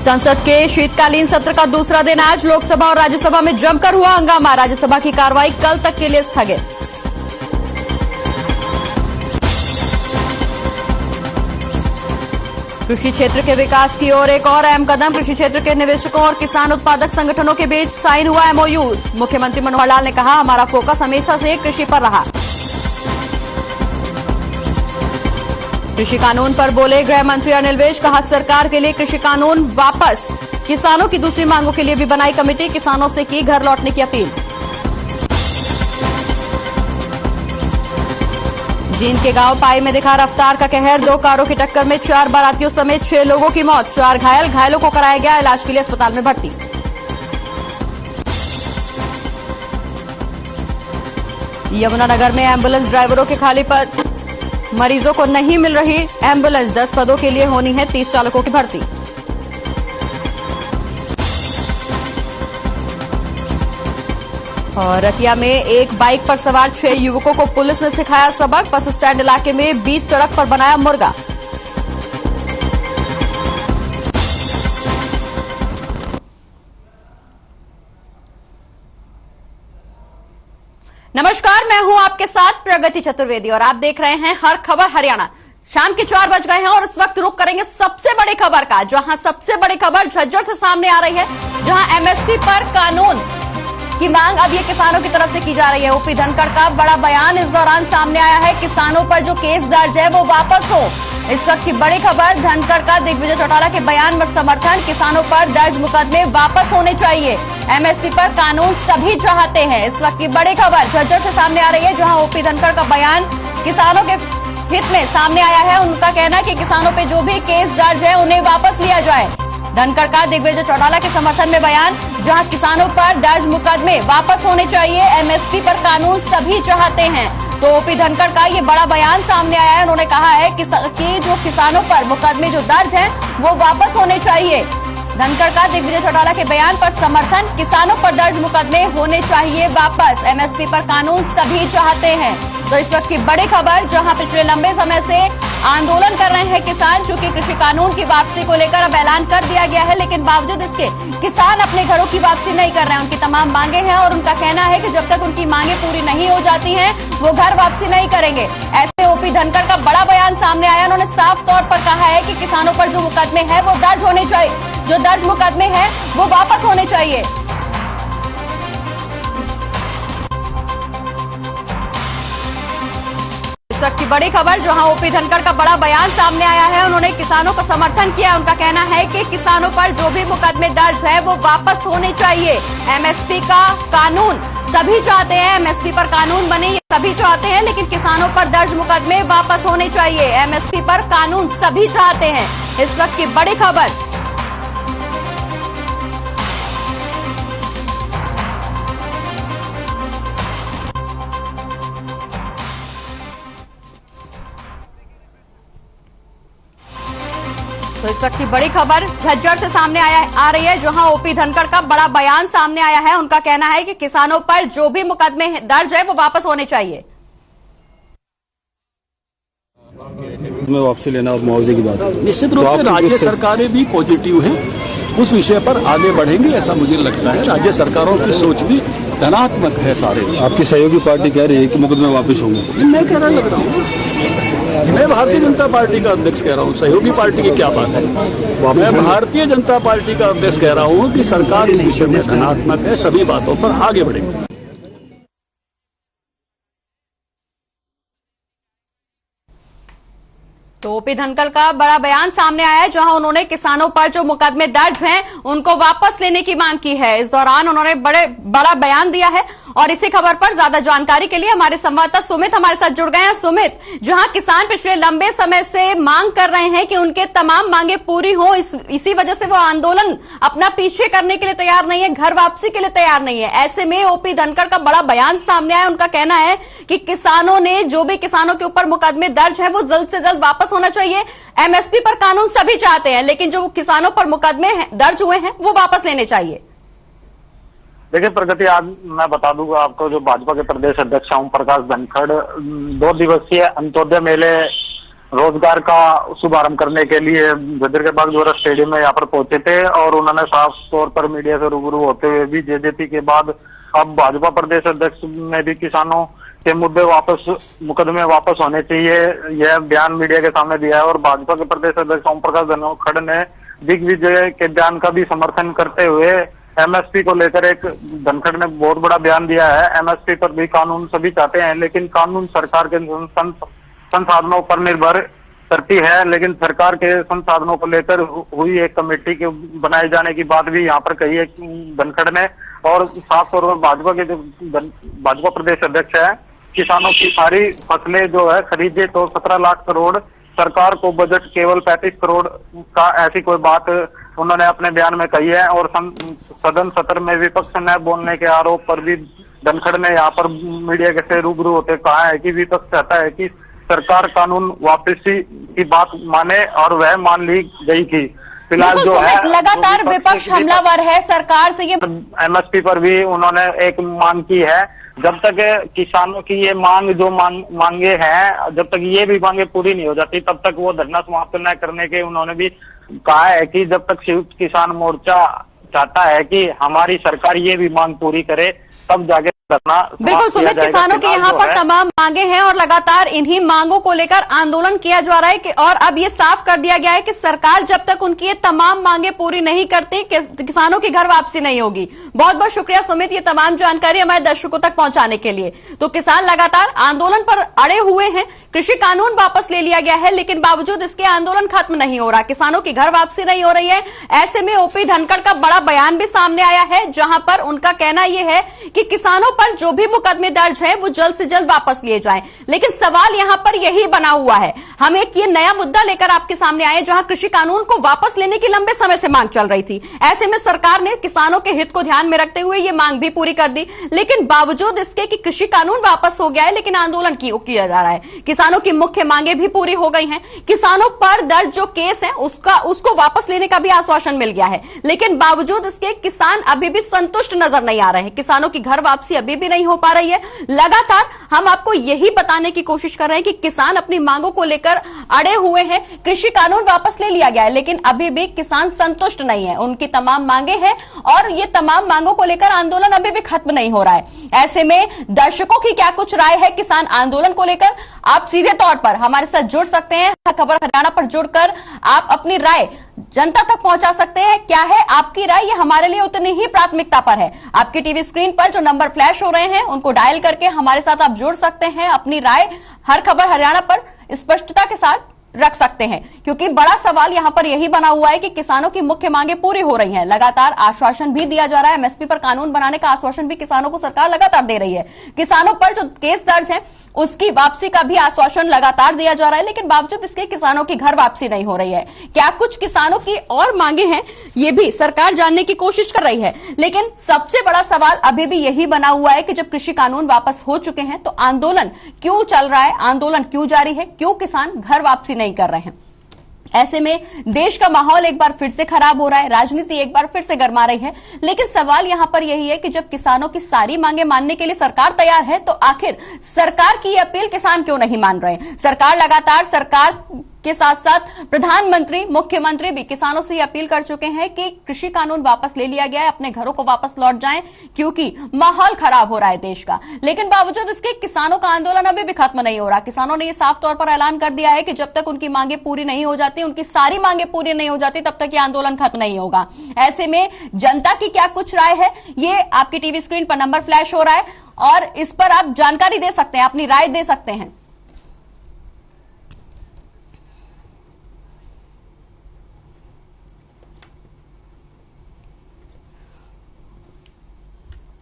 संसद के शीतकालीन सत्र का दूसरा दिन आज लोकसभा और राज्यसभा में जमकर हुआ हंगामा। राज्यसभा की कार्रवाई कल तक के लिए स्थगित। कृषि क्षेत्र के विकास की ओर एक और अहम कदम। कृषि क्षेत्र के निवेशकों और किसान उत्पादक संगठनों के बीच साइन हुआ एमओयू। मुख्यमंत्री मनोहर लाल ने कहा, हमारा फोकस हमेशा से कृषि पर रहा। कृषि कानून पर बोले गृह मंत्री अनिल विज। कहा, सरकार के लिए कृषि कानून वापस। किसानों की दूसरी मांगों के लिए भी बनाई कमेटी। किसानों से की घर लौटने की अपील। जींद के गांव पाई में दिखा रफ्तार का कहर। 2 कारों की टक्कर में 4 बारातियों समेत 6 लोगों की मौत, 4 घायल। घायलों को कराया गया इलाज के लिए अस्पताल में भर्ती। यमुनानगर में एम्बुलेंस ड्राइवरों के खाली पद। मरीजों को नहीं मिल रही एम्बुलेंस। 10 पदों के लिए होनी है 30 चालकों की भर्ती। और रतिया में एक बाइक पर सवार 6 युवकों को पुलिस ने सिखाया सबक। बस स्टैंड इलाके में बीच सड़क पर बनाया मुर्गा। नमस्कार, मैं हूं आपके साथ प्रगति चतुर्वेदी और आप देख रहे हैं हर खबर हरियाणा। शाम के 4 बज गए हैं और इस वक्त रुख करेंगे सबसे बड़ी खबर का, जहां सबसे बड़ी खबर झज्जर से सामने आ रही है, जहां एमएसपी पर कानून की मांग अब ये किसानों की तरफ से की जा रही है। ओपी धनखड़ का बड़ा बयान इस दौरान सामने आया है। किसानों पर जो केस दर्ज है वो वापस हो। इस वक्त की बड़ी खबर, धनखड़ का दिग्विजय चौटाला के बयान में समर्थन। किसानों पर दर्ज मुकदमे वापस होने चाहिए। एमएसपी पर कानून सभी चाहते हैं। इस वक्त की बड़ी खबर झज्जर से सामने आ रही है, जहां ओपी धनखड़ का बयान किसानों के हित में सामने आया है। उनका कहना है कि किसानों पे जो भी केस दर्ज है उन्हें वापस लिया जाए। धनखड़ का दिग्विजय चौटाला के समर्थन में बयान, जहां किसानों पर दर्ज मुकदमे वापस होने चाहिए। एमएसपी पर कानून सभी चाहते हैं। तो ओपी धनखड़ का ये बड़ा बयान सामने आया है। उन्होंने कहा है कि जो किसानों पर मुकदमे जो दर्ज हैं वो वापस होने चाहिए। धनखड़ का दिग्विजय चौटाला के बयान पर समर्थन। किसानों पर दर्ज मुकदमे होने चाहिए वापस। एमएसपी पर कानून सभी चाहते हैं। तो इस वक्त की बड़ी खबर, जहां पिछले लंबे समय से आंदोलन कर रहे हैं किसान, चूंकि कृषि कानून की वापसी को लेकर अब ऐलान कर दिया गया है, लेकिन बावजूद इसके किसान अपने घरों की वापसी नहीं कर रहे हैं। उनकी तमाम मांगे हैं और उनका कहना है कि जब तक उनकी मांगे पूरी नहीं हो जाती हैं वो घर वापसी नहीं करेंगे। ऐसे ओपी धनखड़ का बड़ा बयान सामने आया। उन्होंने साफ तौर पर कहा है कि किसानों पर जो मुकदमे हैं वो दर्ज होने चाहिए, जो दर्ज मुकदमे हैं वो वापस होने चाहिए। इस वक्त की बड़ी खबर, जहां ओपी धनखड़ का बड़ा बयान सामने आया है। उन्होंने किसानों को समर्थन किया। उनका कहना है कि किसानों पर जो भी मुकदमे दर्ज है वो वापस होने चाहिए। एमएसपी का कानून सभी चाहते हैं। एमएसपी पर कानून बने ये सभी चाहते हैं, लेकिन किसानों पर दर्ज मुकदमे वापस होने चाहिए। एमएसपी पर कानून सभी चाहते हैं। इस वक्त की बड़ी खबर। तो इस वक्त की बड़ी खबर झज्जर से सामने आ रही है, जहां ओपी धनखड़ का बड़ा बयान सामने आया है। उनका कहना है कि किसानों पर जो भी मुकदमे दर्ज है वो वापस होने चाहिए। में वापसी लेना और मुआवजे की बात, निश्चित रूप से राज्य सरकारें भी पॉजिटिव हैं, उस विषय पर आगे बढ़ेंगे ऐसा मुझे लगता है। राज्य सरकारों की सोच भी धनात्मक है सारे। आपकी सहयोगी पार्टी कह रही है कि मुकदमे वापस होंगे। मैं कह रहा लग रहा हूँ, मैं भारतीय जनता पार्टी का अध्यक्ष कह रहा हूँ। सहयोगी पार्टी की क्या बात है। मैं भारतीय जनता पार्टी का अध्यक्ष कह रहा हूँ कि सरकार इस विषय में धनात्मक है, सभी बातों पर आगे बढ़ेगी। तो ओपी धनखड़ का बड़ा बयान सामने आया है, जहां उन्होंने किसानों पर जो मुकदमे दर्ज हैं उनको वापस लेने की मांग की है। इस दौरान उन्होंने बड़ा बयान दिया है। और इसी खबर पर ज्यादा जानकारी के लिए हमारे संवाददाता सुमित हमारे साथ जुड़ गए हैं। सुमित, जहां किसान पिछले लंबे समय से मांग कर रहे हैं कि उनके तमाम मांगे पूरी हो, इसी वजह से वो आंदोलन अपना पीछे करने के लिए तैयार नहीं है, घर वापसी के लिए तैयार नहीं है। ऐसे में ओपी धनखड़ का बड़ा बयान सामने आया। उनका कहना है कि किसानों ने जो भी किसानों के ऊपर मुकदमे दर्ज है वो जल्द से जल्द वापस होना चाहिए। एमएसपी पर कानून सभी चाहते हैं, लेकिन जो किसानों पर मुकदमे दर्ज हुए हैं वो वापस लेने चाहिए। देखिए प्रगति, आज मैं बता दूंगा आपको, जो भाजपा के प्रदेश अध्यक्ष ओम प्रकाश धनखड़ 2 दिवसीय अंत्योदय मेले रोजगार का शुभारंभ करने के लिए झज्जर के बागडोगरा स्टेडियम में यहाँ पर पहुंचे थे और उन्होंने साफ तौर पर मीडिया से रूबरू होते हुए भी जेजेपी के बाद अब भाजपा प्रदेश अध्यक्ष ने भी किसानों के मुद्दे मुकदमे वापस होने चाहिए, यह बयान मीडिया के सामने दिया है। और भाजपा के प्रदेश अध्यक्ष ओम प्रकाश धनखड़ ने दिग्विजय के बयान का भी समर्थन करते हुए एमएसपी को लेकर एक धनखड़ ने बहुत बड़ा बयान दिया है। एमएसपी पर भी कानून सभी चाहते हैं, लेकिन कानून सरकार के संसाधनों पर निर्भर करती है। लेकिन सरकार के संसाधनों को लेकर हुई एक कमेटी के बनाए जाने की बात भी यहाँ पर कही है धनखड़ ने। और साफ तौर पर भाजपा प्रदेश अध्यक्ष है, किसानों की सारी फसलें जो है खरीदे तो 17 लाख करोड़, सरकार को बजट केवल 35 करोड़ का, ऐसी कोई बात उन्होंने अपने बयान में कही है। और सदन सत्र में विपक्ष न बोलने के आरोप पर भी धनखड़ ने यहाँ पर मीडिया से रूबरू होते कहा है कि विपक्ष चाहता है कि सरकार कानून वापसी की बात माने और वह मान ली गई थी। फिलहाल जो है लगातार विपक्ष हमलावर है सरकार से। ये एमएसपी पर भी उन्होंने एक मांग की है। जब तक किसानों की ये मांग जो मांगे हैं, जब तक ये भी मांगे पूरी नहीं हो जाती तब तक वो धरना समाप्त न करने के उन्होंने भी कहा है कि जब तक संयुक्त किसान मोर्चा चाहता है कि हमारी सरकार ये भी मांग पूरी करे तब जाके धरना। बिल्कुल सुमित, किसानों के यहाँ पर तमाम मांगे हैं और लगातार इन्हीं मांगों को लेकर आंदोलन किया जा रहा है कि और अब ये साफ कर दिया गया है कि सरकार जब तक उनकी ये तमाम मांगे पूरी नहीं करती किसानों की घर वापसी नहीं होगी। बहुत बहुत शुक्रिया सुमित, ये तमाम जानकारी हमारे दर्शकों तक पहुंचाने के लिए। तो किसान लगातार आंदोलन पर अड़े हुए हैं, कृषि कानून वापस ले लिया गया है, लेकिन बावजूद इसके आंदोलन खत्म नहीं हो रहा, किसानों की घर वापसी नहीं हो रही है। ऐसे में ओपी धनखड़ का बड़ा बयान भी सामने आया है, जहां पर उनका कहना यह है कि किसानों पर जो भी मुकदमे दर्ज है वो जल्द से जल्द वापस लिए जाएं। लेकिन सवाल यहां पर यही बना हुआ है, हम एक ये नया मुद्दा लेकर आपके सामने आए जहां कृषि कानून को वापस लेने की लंबे समय से मांग चल रही थी। ऐसे में सरकार ने किसानों के हित को ध्यान में रखते हुए ये मांग भी पूरी कर दी, लेकिन बावजूद इसके कि कृषि कानून वापस हो गया है लेकिन आंदोलन किया जा रहा है। किसानों की मुख्य मांगे भी पूरी हो गई हैं, किसानों पर दर्ज जो केस है उसको वापस लेने का भी आश्वासन मिल गया है, लेकिन बावजूद इसके किसान अभी भी संतुष्ट नजर नहीं आ रहे हैं। किसानों की घर वापसी अभी भी नहीं हो पा रही है। लगातार हम आपको यही बताने की कोशिश कर रहे हैं कि किसान अपनी मांगों को लेकर अड़े हुए हैं। कृषि कानून वापस ले लिया गया है लेकिन अभी भी किसान संतुष्ट नहीं है, उनकी तमाम मांगे हैं और ये तमाम मांगों को लेकर आंदोलन अभी भी खत्म नहीं हो रहा है। ऐसे में दर्शकों की क्या कुछ राय है किसान आंदोलन को लेकर, आप सीधे तौर पर हमारे साथ जुड़ सकते हैं। खबर हरियाणा पर जुड़कर आप अपनी राय जनता तक पहुंचा सकते हैं। क्या है आपकी राय, ये हमारे लिए उतनी ही प्राथमिकता पर है। आपकी टीवी स्क्रीन पर जो नंबर फ्लैश हो रहे हैं उनको डायल करके हमारे साथ आप जुड़ सकते हैं, अपनी राय हर खबर हरियाणा पर स्पष्टता के साथ रख सकते हैं, क्योंकि बड़ा सवाल यहां पर यही बना हुआ है कि किसानों की मुख्य मांगे पूरी हो रही हैं। लगातार आश्वासन भी दिया जा रहा है, एमएसपी पर कानून बनाने का आश्वासन भी किसानों को सरकार लगातार दे रही है। किसानों पर जो केस दर्ज है उसकी वापसी का भी आश्वासन लगातार दिया जा रहा है, लेकिन बावजूद इसके किसानों की घर वापसी नहीं हो रही है। क्या कुछ किसानों की और मांगे हैं, ये भी सरकार जानने की कोशिश कर रही है, लेकिन सबसे बड़ा सवाल अभी भी यही बना हुआ है कि जब कृषि कानून वापस हो चुके हैं तो आंदोलन क्यों चल रहा है, आंदोलन क्यों जारी है, क्यों किसान घर वापसी नहीं कर रहे हैं। ऐसे में देश का माहौल एक बार फिर से खराब हो रहा है, राजनीति एक बार फिर से गरमा रही है, लेकिन सवाल यहां पर यही है कि जब किसानों की सारी मांगे मानने के लिए सरकार तैयार है तो आखिर सरकार की अपील किसान क्यों नहीं मान रहे। सरकार लगातार के साथ साथ प्रधानमंत्री, मुख्यमंत्री भी किसानों से अपील कर चुके हैं कि कृषि कानून वापस ले लिया गया है, अपने घरों को वापस लौट जाएं, क्योंकि माहौल खराब हो रहा है देश का। लेकिन बावजूद इसके किसानों का आंदोलन अभी भी खत्म नहीं हो रहा। किसानों ने यह साफ तौर पर ऐलान कर दिया है कि जब तक उनकी मांगे पूरी नहीं हो जाती, उनकी सारी मांगे पूरी नहीं हो जाती, तब तक ये आंदोलन खत्म नहीं होगा। ऐसे में जनता की क्या कुछ राय है, ये आपकी टीवी स्क्रीन पर नंबर फ्लैश हो रहा है और इस पर आप जानकारी दे सकते हैं, अपनी राय दे सकते हैं।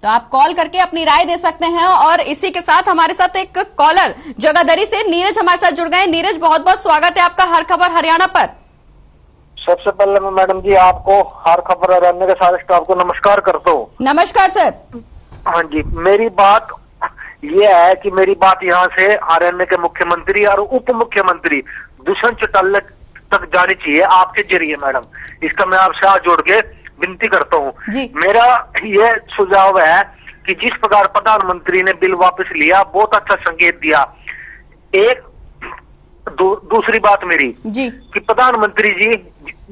तो आप कॉल करके अपनी राय दे सकते हैं। और इसी के साथ हमारे साथ एक कॉलर जगाधरी से नीरज हमारे साथ जुड़ गए। नीरज, बहुत बहुत स्वागत है आपका हर खबर हरियाणा पर। सबसे पहले मैं मैडम जी आपको हर खबर हरियाणा के सारे स्टाफ को नमस्कार करता हूँ। नमस्कार सर। हाँ जी, मेरी बात ये है कि मेरी बात यहाँ से हरियाणा के मुख्यमंत्री और उप मुख्यमंत्री दुष्यंत चौटाला तक जानी चाहिए आपके जरिए मैडम। इसका मैं आपसे हाथ जोड़ के विनती करता हूँ। मेरा ये सुझाव है कि जिस प्रकार प्रधानमंत्री ने बिल वापस लिया, बहुत अच्छा संकेत दिया। दूसरी बात मेरी जी कि प्रधानमंत्री जी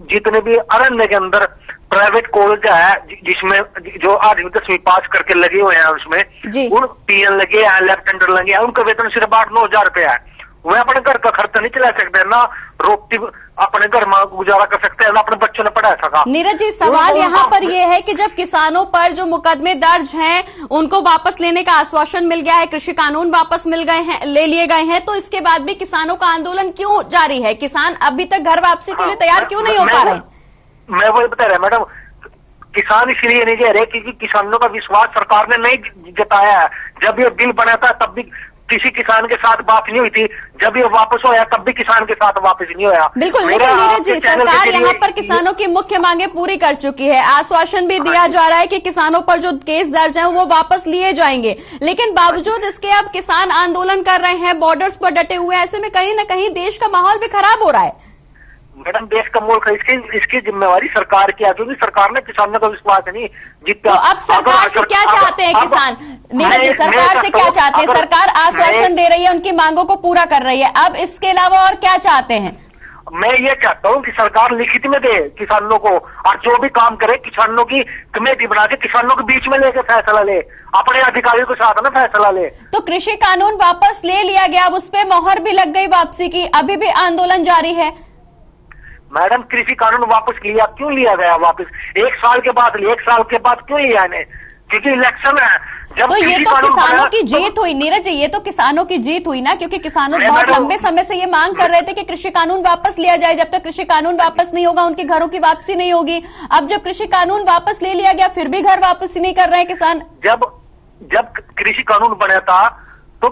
जितने भी अरण्य के अंदर प्राइवेट कॉलेज है जिसमें जो 8वीं 10वीं पास करके लगे हुए हैं उसमें उन पीएन लगे हैं, लेफ्टिनेंट लगे हैं, उनका वेतन सिर्फ 8-9 हजार रुपया है। वह अपने घर का खर्चा नहीं चला सकते, ना रोटी अपने घर में गुजारा कर सकते हैं, ना अपने बच्चों ने पढ़ा सका। नीरज जी, सवाल यहाँ पर यह है कि जब किसानों पर जो मुकदमे दर्ज हैं उनको वापस लेने का आश्वासन मिल गया है, कृषि कानून वापस मिल गए हैं, ले लिए गए हैं, तो इसके बाद भी किसानों का आंदोलन क्यों जारी है? किसान अभी तक घर वापसी के लिए तैयार क्यों नहीं हो पा रहे? मैं वही बता रहा मैडम, किसान इसलिए नहीं जा रहे क्योंकि किसानों का विश्वास सरकार ने नहीं जताया है। जब ये बिल बना था तब भी किसी किसान के साथ बात नहीं हुई थी, जब ये वापस होया तब भी किसान के साथ वापस नहीं होया। बिल्कुल, लेकिन नीरज जी, सरकार यहाँ पर किसानों की मुख्य मांगे पूरी कर चुकी है, आश्वासन भी दिया जा रहा है कि किसानों पर जो केस दर्ज हैं वो वापस लिए जाएंगे, लेकिन बावजूद इसके अब किसान आंदोलन कर रहे हैं, बॉर्डर्स पर डटे हुए हैं। ऐसे में कहीं ना कहीं देश का माहौल भी खराब हो रहा है। मैडम, देश का माहौल इसकी जिम्मेवारी सरकार की है, क्योंकि सरकार ने किसानों का विश्वास नहीं जीता। तो अब सरकार से क्या चाहते हैं किसान? नीरज जी, सरकार से क्या चाहते हैं? सरकार आश्वासन दे रही है, उनकी मांगों को पूरा कर रही है, अब इसके अलावा और क्या चाहते हैं? मैं ये चाहता हूँ कि सरकार लिखित में दे किसानों को, और जो भी काम करे किसानों की कमेटी बना के किसानों के बीच में लेकर फैसला ले, अपने अधिकारियों के साथ ना फैसला ले। तो कृषि कानून वापस ले लिया गया, अब उस पर मोहर भी लग गई वापसी की, अभी भी आंदोलन जारी है। मैडम, कृषि कानून वापस क्यों लिया गया वापस? 1 साल के बाद लिया, 1 साल के बाद क्यों लिया इन्हें? क्योंकि इलेक्शन है। जब तो ये तो किसानों की जीत हुई नीरज जी, ये तो किसानों की जीत हुई ना, क्योंकि किसानों बहुत लंबे समय से ये मांग कर रहे थे कि कृषि कानून वापस लिया जाए। जब तक कृषि कानून वापस नहीं होगा उनके घरों की वापसी नहीं होगी। अब जब कृषि कानून वापस ले लिया गया फिर भी घर वापसी नहीं कर रहे हैं किसान। जब कृषि कानून बना था तो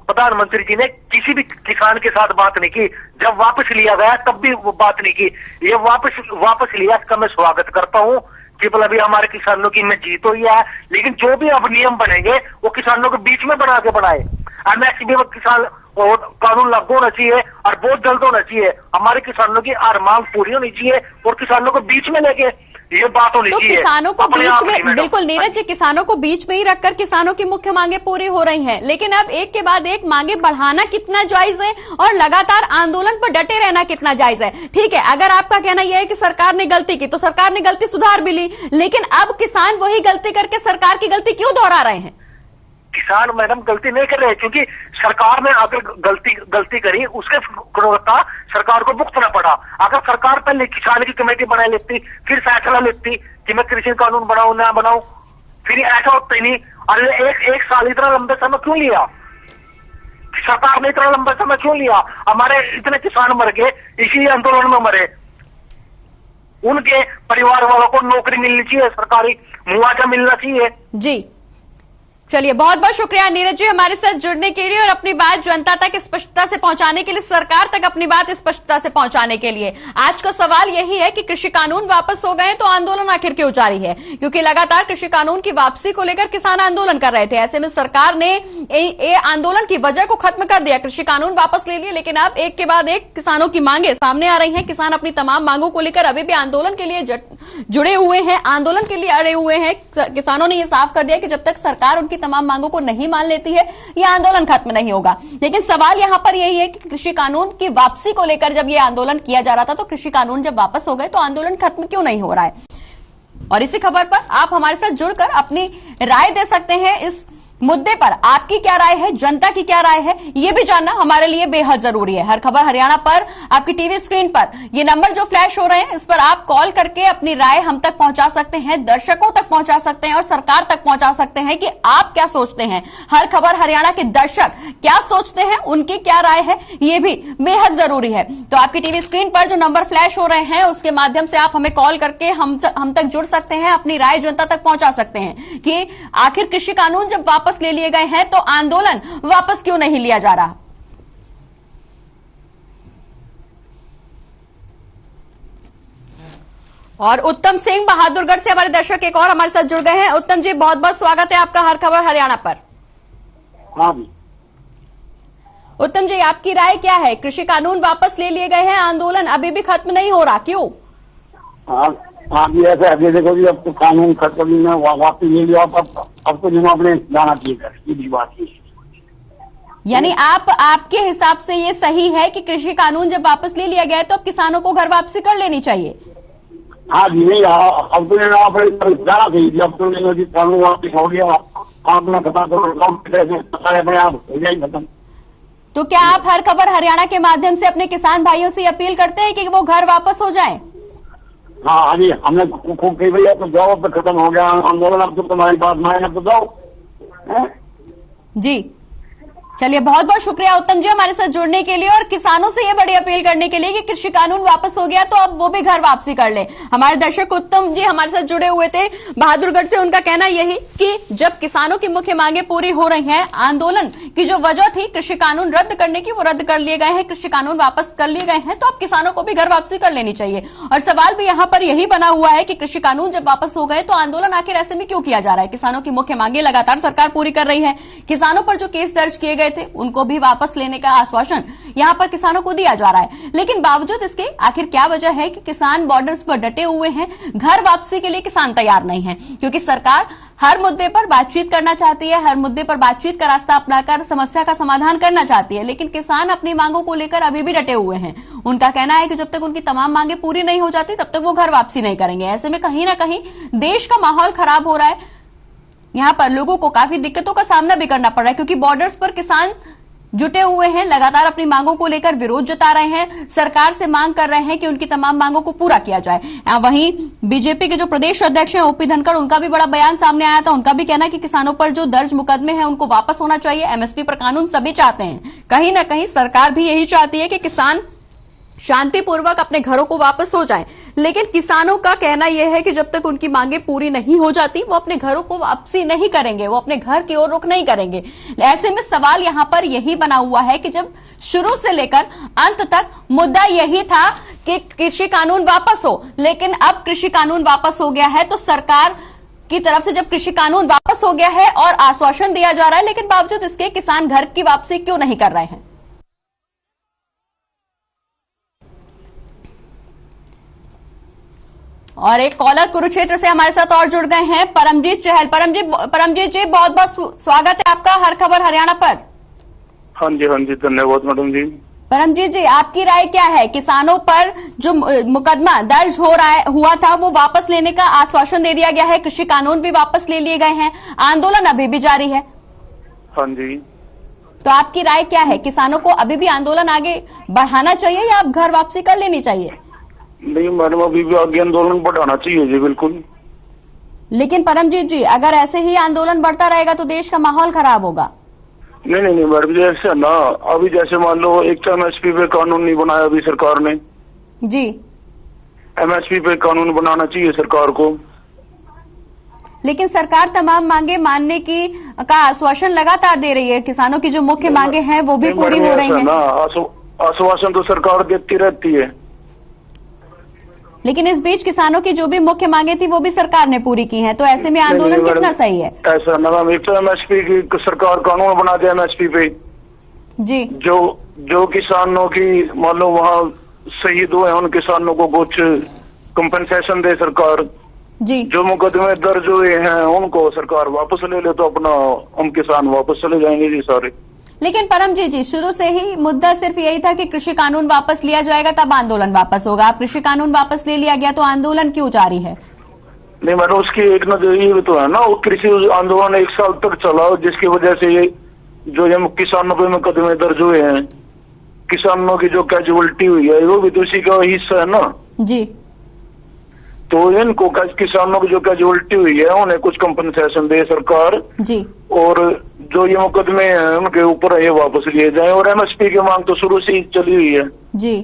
प्रधानमंत्री जी ने किसी भी किसान के साथ बात नहीं की, जब वापस लिया गया तब भी वो बात नहीं की। ये वापस लिया, इसका मैं स्वागत करता हूँ कि अभी हमारे किसानों की में जीत हुई है, लेकिन जो भी अब नियम बनेंगे वो किसानों के बीच में बना के बनाए। एमएसपी में किसान कानून लागू होना चाहिए और बहुत जल्द होना चाहिए। हमारे किसानों की हर मांग पूरी होनी चाहिए और किसानों को बीच में लेके ये बात होनी चाहिए। तो किसानों को बीच में, बिल्कुल नीरज जी, किसानों को बीच में ही रखकर किसानों की मुख्य मांगे पूरी हो रही हैं, लेकिन अब एक के बाद एक मांगे बढ़ाना कितना जायज है और लगातार आंदोलन पर डटे रहना कितना जायज है? ठीक है, अगर आपका कहना यह है कि सरकार ने गलती की तो सरकार ने गलती सुधार भी ली, लेकिन अब किसान वही गलती करके सरकार की गलती क्यों दोहरा रहे हैं? किसान मैडम गलती नहीं कर रहे, क्योंकि सरकार ने अगर गलती करी उसके गुणवत्ता सरकार को भुगतना पड़ा। अगर सरकार पहले किसान की कमेटी बना लेती, फिर फैसला लेती कि मैं कृषि कानून बनाऊं ना बनाऊं, फिर ऐसा होता ही नहीं। और एक साल इतना लंबे समय क्यों लिया? सरकार ने इतना लंबा समय क्यों लिया? हमारे इतने किसान मर गए इसी आंदोलन में मरे। उनके परिवार वालों को नौकरी मिलनी चाहिए, सरकारी मुआवजा मिलना चाहिए। जी चलिए, बहुत बहुत शुक्रिया नीरज जी हमारे साथ जुड़ने के लिए और अपनी बात जनता तक स्पष्टता से पहुंचाने के लिए, सरकार तक अपनी बात स्पष्टता से पहुंचाने के लिए। आज का सवाल यही है कि कृषि कानून वापस हो गए तो आंदोलन आखिर क्यों जारी है? क्योंकि लगातार कृषि कानून की वापसी को लेकर किसान आंदोलन कर रहे थे। ऐसे में सरकार ने आंदोलन की वजह को खत्म कर दिया, कृषि कानून वापस ले लिए, लेकिन अब एक के बाद एक किसानों की मांगे सामने आ रही है। किसान अपनी तमाम मांगों को लेकर अभी भी आंदोलन के लिए जुड़े हुए हैं, आंदोलन के लिए अड़े हुए हैं। किसानों ने यह साफ कर दिया कि जब तक सरकार उनकी तमाम मांगों को नहीं मान लेती है यह आंदोलन खत्म नहीं होगा। लेकिन सवाल यहां पर यही है कि कृषि कानून की वापसी को लेकर जब यह आंदोलन किया जा रहा था तो कृषि कानून जब वापस हो गए तो आंदोलन खत्म क्यों नहीं हो रहा है? और इसी खबर पर आप हमारे साथ जुड़कर अपनी राय दे सकते हैं। इस मुद्दे पर आपकी क्या राय है, जनता की क्या राय है, ये भी जानना हमारे लिए बेहद जरूरी है। हर खबर हरियाणा पर आपकी टीवी स्क्रीन पर ये नंबर जो फ्लैश हो रहे हैं इस पर आप कॉल करके अपनी राय हम तक पहुंचा सकते हैं, दर्शकों तक पहुंचा सकते हैं और सरकार तक पहुंचा सकते हैं कि आप क्या सोचते हैं। हर खबर हरियाणा के दर्शक क्या सोचते हैं, उनकी क्या राय है, ये भी बेहद जरूरी है। तो आपकी टीवी स्क्रीन पर जो नंबर फ्लैश हो रहे हैं उसके माध्यम से आप हमें कॉल करके हम तक जुड़ सकते हैं, अपनी राय जनता तक पहुंचा सकते हैं कि आखिर कृषि कानून जब वापस ले लिए गए हैं तो आंदोलन वापस क्यों नहीं लिया जा रहा। और उत्तम सिंह बहादुरगढ़ से हमारे दर्शक एक और हमारे साथ जुड़ गए हैं। उत्तम जी, बहुत बहुत स्वागत है आपका हर खबर हरियाणा पर। हाँ उत्तम जी, आपकी राय क्या है? कृषि कानून वापस ले लिए गए हैं, आंदोलन अभी भी खत्म नहीं हो रहा, क्यों? अभी ऐसे अभी देखो जी, अब तो कानून खत्म नहीं वापस ले लिया, अब तो जिन्होंने अपने जाना चाहिए घर की भी बात है। यानी आपके हिसाब से ये सही है कि कृषि कानून जब वापस ले लिया गया है तो अब किसानों को घर वापसी कर लेनी चाहिए? हाँ जी, नहीं अब तो जाना चाहिए। जब तो कानून वापस हो गया, आपने खत्म करो अपने आप हो जाए खत्म। तो क्या आप हर खबर हरियाणा के माध्यम से अपने किसान भाइयों से अपील करते हैं कि वो घर वापस हो जाएं? हाँ जी, हमने खूब कही भैया तो जाओ, अब खत्म हो गया आंदोलन, अब तो तुम्हारी बात माने तो जाओ। जी चलिए, बहुत बहुत शुक्रिया उत्तम जी हमारे साथ जुड़ने के लिए और किसानों से ये बड़ी अपील करने के लिए कि कृषि कानून वापस हो गया तो अब वो भी घर वापसी कर ले। हमारे दर्शक उत्तम जी हमारे साथ जुड़े हुए थे बहादुरगढ़ से। उनका कहना यही कि जब किसानों की मुख्य मांगे पूरी हो रही हैं, आंदोलन की जो वजह थी कृषि कानून रद्द करने की वो रद्द कर लिए गए हैं, कृषि कानून वापस कर लिए गए हैं, तो अब किसानों को भी घर वापसी कर लेनी चाहिए। और सवाल भी यहाँ पर यही बना हुआ है कि कृषि कानून जब वापस हो गए तो आंदोलन आखिर ऐसे में क्यों किया जा रहा है? किसानों की मुख्य मांगे लगातार सरकार पूरी कर रही है। किसानों पर जो केस दर्ज किए गए थे उनको भी वापस लेने का आश्वासन यहां पर किसानों को दिया जा रहा है, लेकिन बावजूद इसके आखिर क्या वजह है कि किसान बॉर्डर्स पर डटे हुए हैं? घर वापसी के लिए किसान तैयार नहीं है, क्योंकि सरकार हर मुद्दे पर बातचीत करना चाहती है, हर मुद्दे पर बातचीत का रास्ता अपनाकर समस्या का समाधान करना चाहती है, लेकिन किसान अपनी मांगों को लेकर अभी भी डटे हुए हैं। उनका कहना है कि जब तक उनकी तमाम मांगे पूरी नहीं हो जाती तब तक वो घर वापसी नहीं करेंगे। ऐसे में कहीं ना कहीं देश का माहौल खराब हो रहा है। यहां पर लोगों को काफी दिक्कतों का सामना भी करना पड़ रहा है, क्योंकि बॉर्डर्स पर किसान जुटे हुए हैं, लगातार अपनी मांगों को लेकर विरोध जता रहे हैं, सरकार से मांग कर रहे हैं कि उनकी तमाम मांगों को पूरा किया जाए। वहीं बीजेपी के जो प्रदेश अध्यक्ष हैं ओपी धनखड़, उनका भी बड़ा बयान सामने आया था। उनका भी कहना है कि किसानों पर जो दर्ज मुकदमे हैं उनको वापस होना चाहिए। एमएसपी पर कानून सभी चाहते हैं, कहीं ना कहीं सरकार भी यही चाहती है कि किसान शांतिपूर्वक अपने घरों को वापस हो जाएं, लेकिन किसानों का कहना यह है कि जब तक उनकी मांगे पूरी नहीं हो जाती वो अपने घरों को वापसी नहीं करेंगे, वो अपने घर की ओर रुख नहीं करेंगे। ऐसे में सवाल यहां पर यही बना हुआ है कि जब शुरू से लेकर अंत तक मुद्दा यही था कि कृषि कानून वापस हो, लेकिन अब कृषि कानून वापस हो गया है तो सरकार की तरफ से जब कृषि कानून वापस हो गया है और आश्वासन दिया जा रहा है, लेकिन बावजूद इसके किसान घर की वापसी क्यों नहीं कर रहे हैं? और एक कॉलर कुरुक्षेत्र से हमारे साथ और जुड़ गए हैं, परमजीत चहल। परमजीत जी बहुत बहुत स्वागत है आपका हर खबर हरियाणा पर। हाँ जी धन्यवाद मैडम जी। परमजीत जी, आपकी राय क्या है? किसानों पर जो मुकदमा दर्ज हुआ था वो वापस लेने का आश्वासन दे दिया गया है, कृषि कानून भी वापस ले लिए गए हैं, आंदोलन अभी भी जारी है। हाँ जी, तो आपकी राय क्या है? किसानों को अभी भी आंदोलन आगे बढ़ाना चाहिए या अब घर वापसी कर लेनी चाहिए? नहीं मैडम, अभी भी आगे आंदोलन बढ़ाना चाहिए जी, बिल्कुल। लेकिन परमजीत जी, अगर ऐसे ही आंदोलन बढ़ता रहेगा तो देश का माहौल खराब होगा। नहीं मैडम जी, ऐसे ना, अभी जैसे मान लो एक तो एमएसपी पे कानून नहीं बनाया अभी सरकार ने जी। एमएसपी पे कानून बनाना चाहिए सरकार को। लेकिन सरकार तमाम मांगे मानने का आश्वासन लगातार दे रही है, किसानों की जो मुख्य मांगे हैं वो भी पूरी हो रही हैं। आश्वासन तो सरकार देती रहती है, लेकिन इस बीच किसानों की जो भी मुख्य मांगे थी वो भी सरकार ने पूरी की है, तो ऐसे में आंदोलन कितना सही है? ऐसा ना मैम, एक तो एमएसपी की सरकार कानून बना दे एमएसपी पे जी, जो किसानों की मान लो वहाँ शहीद हुए उन किसानों को कुछ कंपनसेशन दे सरकार जी। जो मुकदमे दर्ज हुए हैं उनको सरकार वापस ले ले तो अपना हम किसान वापस चले जाएंगे जी सारे। लेकिन परमजीत जी, शुरू से ही मुद्दा सिर्फ यही था कि कृषि कानून वापस लिया जाएगा तब आंदोलन वापस होगा। अब कृषि कानून वापस ले लिया गया तो आंदोलन क्यों जारी है? नहीं मैडम, उसकी एक नजरिए भी तो है ना, वो कृषि आंदोलन 1 साल तक चला जिसकी वजह से ये किसानों पे मुकदमे दर्ज हुए हैं, किसानों की जो कैजुअलिटी हुई है वो भी तो इसी का हिस्सा है ना जी। तो इनको किसानों की जो कैजुअलिटी हुई है उन्हें कुछ कंपनसेशन दे सरकार जी, और जो ये मुकदमे हैं उनके ऊपर ये वापस लिए जाएं। और एमएसपी की मांग तो शुरू से ही चली हुई है जी।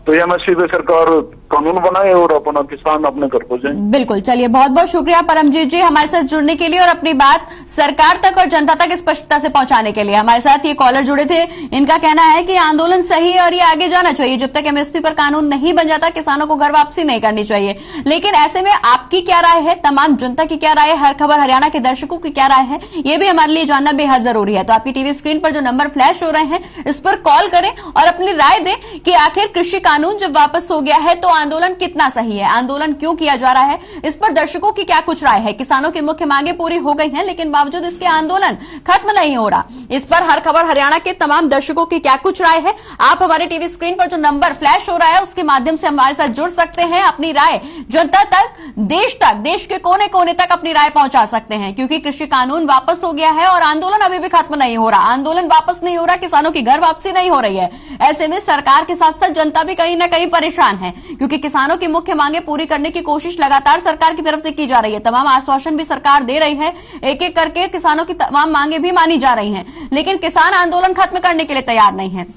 तो एमएसपी पे सरकार कानून बनाए और अपना किसान अपने घर को जाए। बिल्कुल, चलिए बहुत बहुत शुक्रिया परमजीत जी हमारे साथ जुड़ने के लिए और अपनी बात सरकार तक और जनता तक स्पष्टता से पहुंचाने के लिए। हमारे साथ ये कॉलर जुड़े थे, इनका कहना है कि आंदोलन सही है और ये आगे जाना चाहिए, जब तक एमएसपी पर कानून नहीं बन जाता किसानों को घर वापसी नहीं करनी चाहिए। लेकिन ऐसे में आपकी क्या राय है, तमाम जनता की क्या राय है, हर खबर हरियाणा के दर्शकों की क्या राय है, ये भी हमारे लिए जानना बेहद जरूरी है। तो आपकी टीवी स्क्रीन पर जो नंबर फ्लैश हो रहे हैं इस पर कॉल करें और अपनी राय दें कि आखिर कृषि कानून जब वापस हो गया है तो आंदोलन कितना सही है, आंदोलन क्यों किया जा रहा है, इस पर दर्शकों की क्या कुछ राय है। किसानों की मुख्य मांगे पूरी हो गई हैं, लेकिन बावजूद इसके आंदोलन खत्म नहीं हो रहा। इस पर हर खबर हरियाणा के तमाम दर्शकों की क्या कुछ राय है। आप हमारे टीवी स्क्रीन पर जो नंबर फ्लैश हो रहा है उसके माध्यम से हमारे साथ जुड़ सकते हैं, अपनी राय जनता तक, देश के कोने कोने तक अपनी राय पहुंचा सकते हैं। क्योंकि कृषि कानून वापस हो गया है और आंदोलन अभी भी खत्म नहीं हो रहा, आंदोलन वापस नहीं हो रहा, किसानों की घर वापसी नहीं हो रही है। ऐसे में सरकार के साथ साथ जनता भी कहीं ना कहीं परेशान है, क्योंकि किसानों की मुख्य मांगे पूरी करने की कोशिश लगातार सरकार की तरफ से की जा रही है। तमाम आश्वासन भी सरकार दे रही है, एक एक करके किसानों की तमाम मांगे भी मानी जा रही हैं, लेकिन किसान आंदोलन खत्म करने के लिए तैयार नहीं है।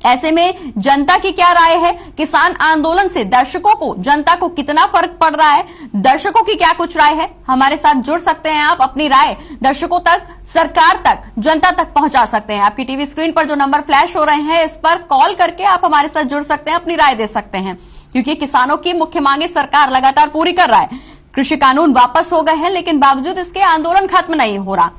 ऐसे में जनता की क्या राय है, किसान आंदोलन से दर्शकों को, जनता को कितना फर्क पड़ रहा है, दर्शकों की क्या कुछ राय है, हमारे साथ जुड़ सकते हैं आप, अपनी राय दर्शकों तक, सरकार तक, जनता तक पहुंचा सकते हैं। आपकी टीवी स्क्रीन पर जो नंबर फ्लैश हो रहे हैं इस पर कॉल करके आप हमारे साथ जुड़ सकते हैं, अपनी राय दे सकते हैं। क्योंकि किसानों की मुख्य मांगे सरकार लगातार पूरी कर रहा है। कृषि कानून वापस हो गए हैं, लेकिन बावजूद इसके आंदोलन खत्म नहीं हो रहा।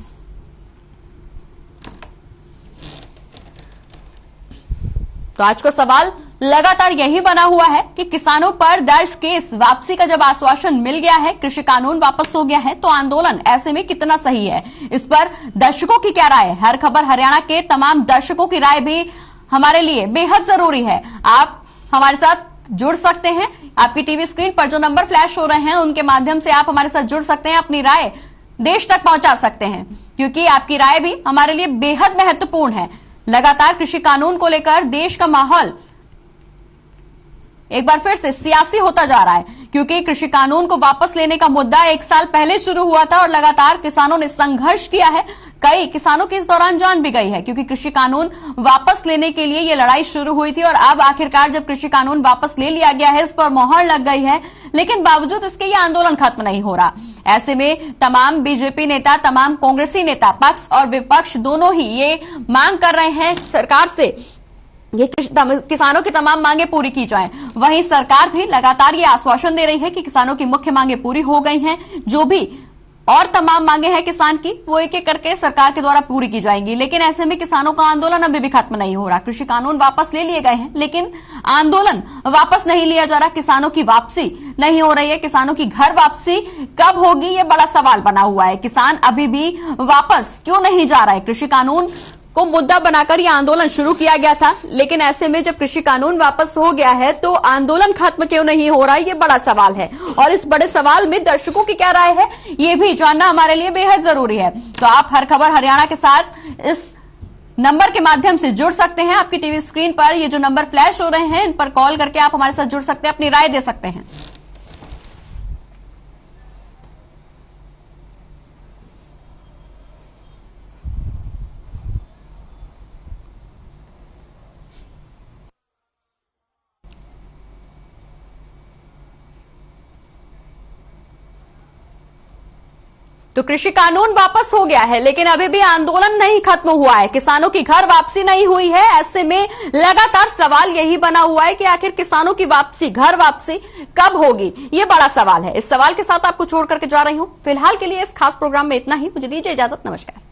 तो आज का सवाल लगातार यही बना हुआ है कि किसानों पर दर्ज केस वापसी का जब आश्वासन मिल गया है, कृषि कानून वापस हो गया है, तो आंदोलन ऐसे में कितना सही है, इस पर दर्शकों की क्या राय है। हर खबर हरियाणा के तमाम दर्शकों की राय भी हमारे लिए बेहद जरूरी है। आप हमारे साथ जुड़ सकते हैं, आपकी टीवी स्क्रीन पर जो नंबर फ्लैश हो रहे हैं उनके माध्यम से आप हमारे साथ जुड़ सकते हैं, अपनी राय देश तक पहुंचा सकते हैं, क्योंकि आपकी राय भी हमारे लिए बेहद महत्वपूर्ण है। लगातार कृषि कानून को लेकर देश का माहौल एक बार फिर से सियासी होता जा रहा है, क्योंकि कृषि कानून को वापस लेने का मुद्दा 1 साल पहले शुरू हुआ था और लगातार किसानों ने संघर्ष किया है। कई किसानों की इस दौरान जान भी गई है, क्योंकि कृषि कानून वापस लेने के लिए ये लड़ाई शुरू हुई थी और अब आखिरकार जब कृषि कानून वापस ले लिया गया है, इस पर मोहर लग गई है, लेकिन बावजूद इसके ये आंदोलन खत्म नहीं हो रहा। ऐसे में तमाम बीजेपी नेता, तमाम कांग्रेसी नेता, पक्ष और विपक्ष दोनों ही ये मांग कर रहे हैं सरकार से ये किसानों की तमाम मांगे पूरी की जाएं। वहीं सरकार भी लगातार ये आश्वासन दे रही है कि किसानों की मुख्य मांगे पूरी हो गई हैं, जो भी और तमाम मांगे हैं किसान की वो एक एक करके सरकार के द्वारा पूरी की जाएंगी। लेकिन ऐसे में किसानों का आंदोलन अभी भी खत्म नहीं हो रहा। कृषि कानून वापस ले लिए गए हैं, लेकिन आंदोलन वापस नहीं लिया जा रहा, किसानों की वापसी नहीं हो रही है। किसानों की घर वापसी कब होगी, ये बड़ा सवाल बना हुआ है। किसान अभी भी वापस क्यों नहीं जा रहा है। कृषि कानून को मुद्दा बनाकर यह आंदोलन शुरू किया गया था, लेकिन ऐसे में जब कृषि कानून वापस हो गया है तो आंदोलन खत्म क्यों नहीं हो रहा है, ये बड़ा सवाल है। और इस बड़े सवाल में दर्शकों की क्या राय है, ये भी जानना हमारे लिए बेहद जरूरी है। तो आप हर खबर हरियाणा के साथ इस नंबर के माध्यम से जुड़ सकते हैं। आपकी टीवी स्क्रीन पर ये जो नंबर फ्लैश हो रहे हैं इन पर कॉल करके आप हमारे साथ जुड़ सकते हैं, अपनी राय दे सकते हैं। तो कृषि कानून वापस हो गया है, लेकिन अभी भी आंदोलन नहीं खत्म हुआ है, किसानों की घर वापसी नहीं हुई है। ऐसे में लगातार सवाल यही बना हुआ है कि आखिर किसानों की वापसी, घर वापसी कब होगी, ये बड़ा सवाल है। इस सवाल के साथ आपको छोड़ करके जा रही हूं। फिलहाल के लिए इस खास प्रोग्राम में इतना ही। मुझे दीजिए इजाजत, नमस्कार।